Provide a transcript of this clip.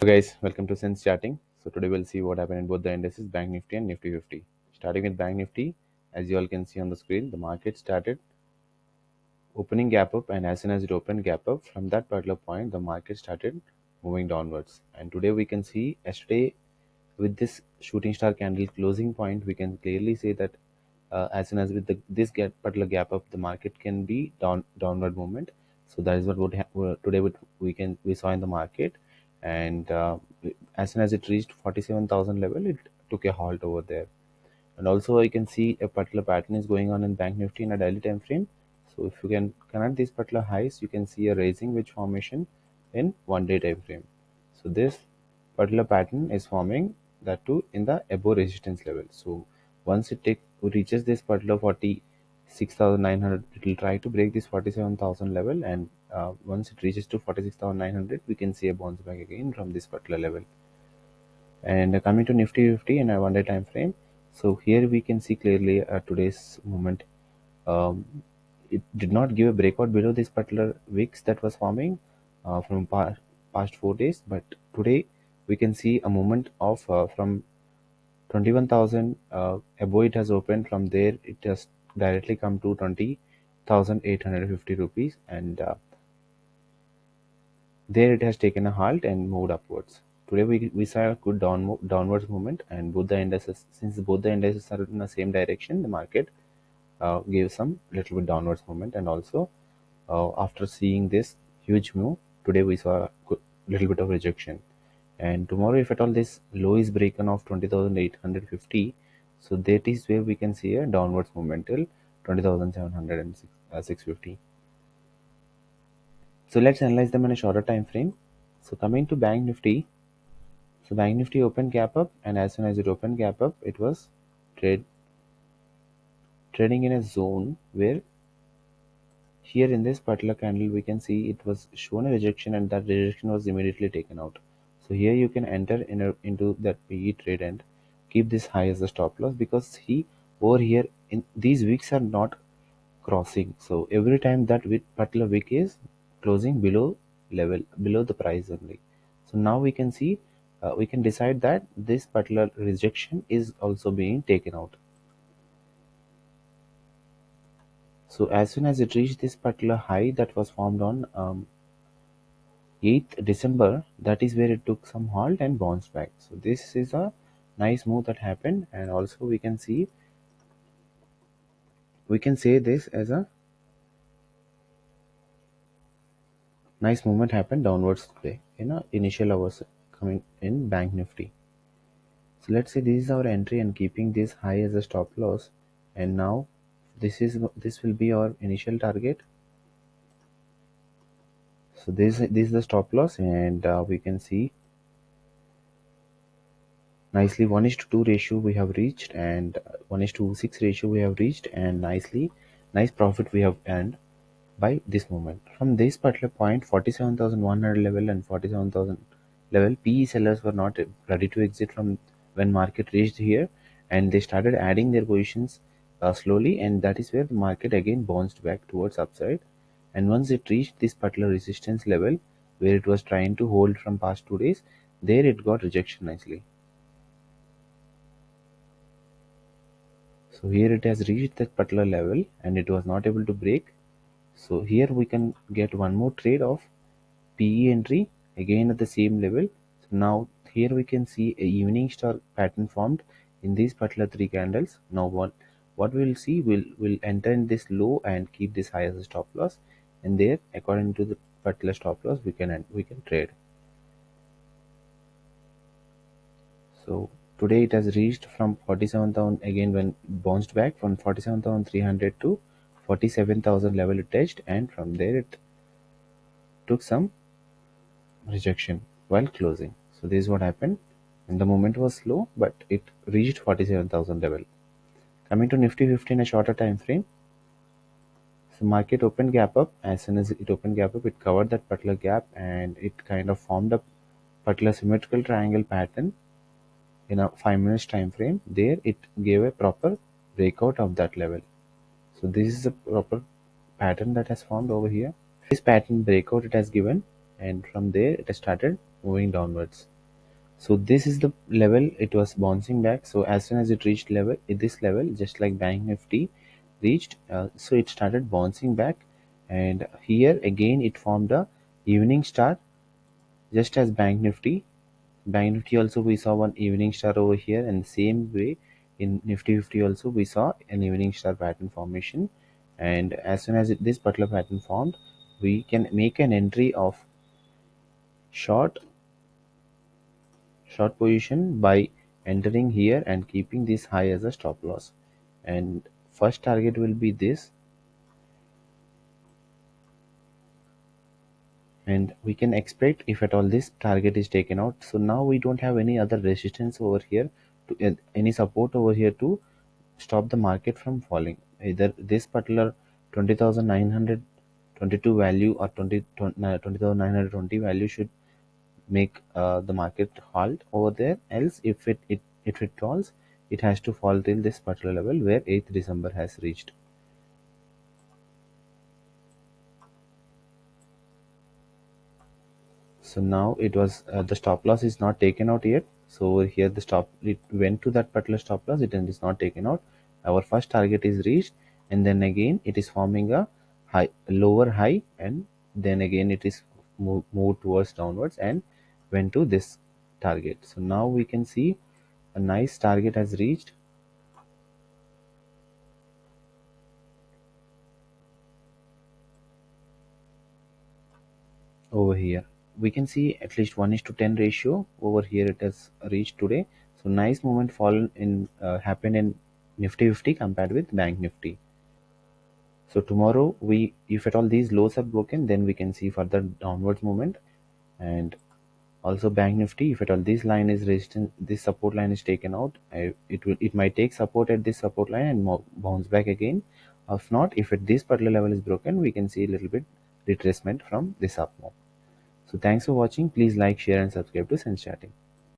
Hello guys, welcome to Sense Chatting. So today we'll see what happened in both the indices, Bank Nifty and Nifty 50. Starting with Bank Nifty, as you all can see on the screen, the market started opening gap up, and as soon as it opened gap up, from that particular point, the market started moving downwards. And today we can see, yesterday with this shooting star candle closing point, we can clearly say that as soon as with particular gap up, the market can be downward movement. So that is today we saw in the market, and as soon as it reached 47,000 level, it took a halt over there. And also you can see a particular pattern is going on in Bank Nifty in a daily time frame. So if you can connect these particular highs, you can see a raising wedge formation in 1 day time frame. So this particular pattern is forming, that too in the above resistance level. So once reaches this particular 46,900, it will try to break this 47,000 level, and once it reaches to 46,900, we can see a bounce back again from this particular level. And coming to Nifty 50 in a 1 day time frame, so here we can see clearly today's movement. It did not give a breakout below this particular wicks that was forming from past 4 days, but today we can see a movement of from 21,000 above it has opened. From there it has directly come to 20,850 rupees, and there it has taken a halt and moved upwards. Today we saw a good downwards movement, and since both the indices are in the same direction, the market gave some little bit downwards movement. And also after seeing this huge move, today we saw a little bit of rejection. And tomorrow, if at all this low is broken of 20,850, so that is where we can see a downwards movement till 20,706 650. So let's analyze them in a shorter time frame. So coming to Bank Nifty, so Bank Nifty opened gap up, and as soon as it opened gap up, it was trade trading in a zone where, here in this particular candle, we can see it was shown a rejection, and that rejection was immediately taken out. So here you can enter into that PE trade and keep this high as a stop loss, because over here in these wicks are not crossing. So every time that particular wick is closing below the price only. So now we can see, we can decide that this particular rejection is also being taken out. So as soon as it reached this particular high that was formed on 8th December, that is where it took some halt and bounced back. So this is a nice move that happened, and also we can say this as a nice movement happened downwards today in a initial hours coming in Bank Nifty. So let's say this is our entry and keeping this high as a stop loss, and now this will be our initial target. So this is the stop loss, and we can see nicely 1:2 ratio we have reached, and 1:6 ratio we have reached, and nice profit we have earned by this moment. From this particular point, 47,100 level and 47,000 level, PE sellers were not ready to exit from when market reached here, and they started adding their positions slowly, and that is where the market again bounced back towards upside. And once it reached this particular resistance level where it was trying to hold from past 2 days, there it got rejection nicely. So here it has reached that particular level and it was not able to break. So here we can get one more trade of PE entry again at the same level. So now here we can see a evening star pattern formed in these particular three candles. Now what we'll see, we'll enter in this low and keep this high as a stop loss, and there according to the particular stop loss we can trade. So today it has reached from 47,000 again when bounced back from 47,300 to 47,000 level it touched, and from there it took some rejection while closing. So this is what happened, and the moment was slow, but it reached 47,000 level. Coming to Nifty 50 in a shorter time frame, so market opened gap up. As soon as it opened gap up, it covered that particular gap, and it kind of formed a particular symmetrical triangle pattern in a 5 minutes time frame. There it gave a proper breakout of that level. So this is a proper pattern that has formed over here. This pattern breakout it has given, and from there it has started moving downwards. So this is the level it was bouncing back. So as soon as it reached level, this level, just like Bank Nifty reached, so it started bouncing back, and here again it formed a evening star, just as Bank Nifty. Bank Nifty also we saw one evening star over here, and the same way in Nifty 50 also we saw an evening star pattern formation. And as soon as this particular pattern formed, we can make an entry of short short position by entering here and keeping this high as a stop loss. And first target will be this, and we can expect if at all this target is taken out. So now we don't have any other resistance over here to any support over here to stop the market from falling. Either this particular 20,922 value or 20,920 value should make the market halt over there. Else, if it falls, it has to fall till this particular level where 8th December has reached. So now it was the stop loss is not taken out yet. So over here the stop, it went to that particular stop loss, it is not taken out. Our first target is reached, and then again it is forming a high, lower high, and then again it is moved towards downwards and went to this target. So now we can see a nice target has reached over here. We can see at least 1 is to 10 ratio over here it has reached today. So nice movement fall in happened in Nifty 50 compared with Bank Nifty. So tomorrow we, if at all these lows are broken, then we can see further downwards movement. And also Bank Nifty, if at all this line is resistance, this support line is taken out, it might take support at this support line and bounce back again. If not, if at this particular level is broken, we can see a little bit retracement from this up move. So thanks for watching. Please like, share and subscribe to Sense Chatting.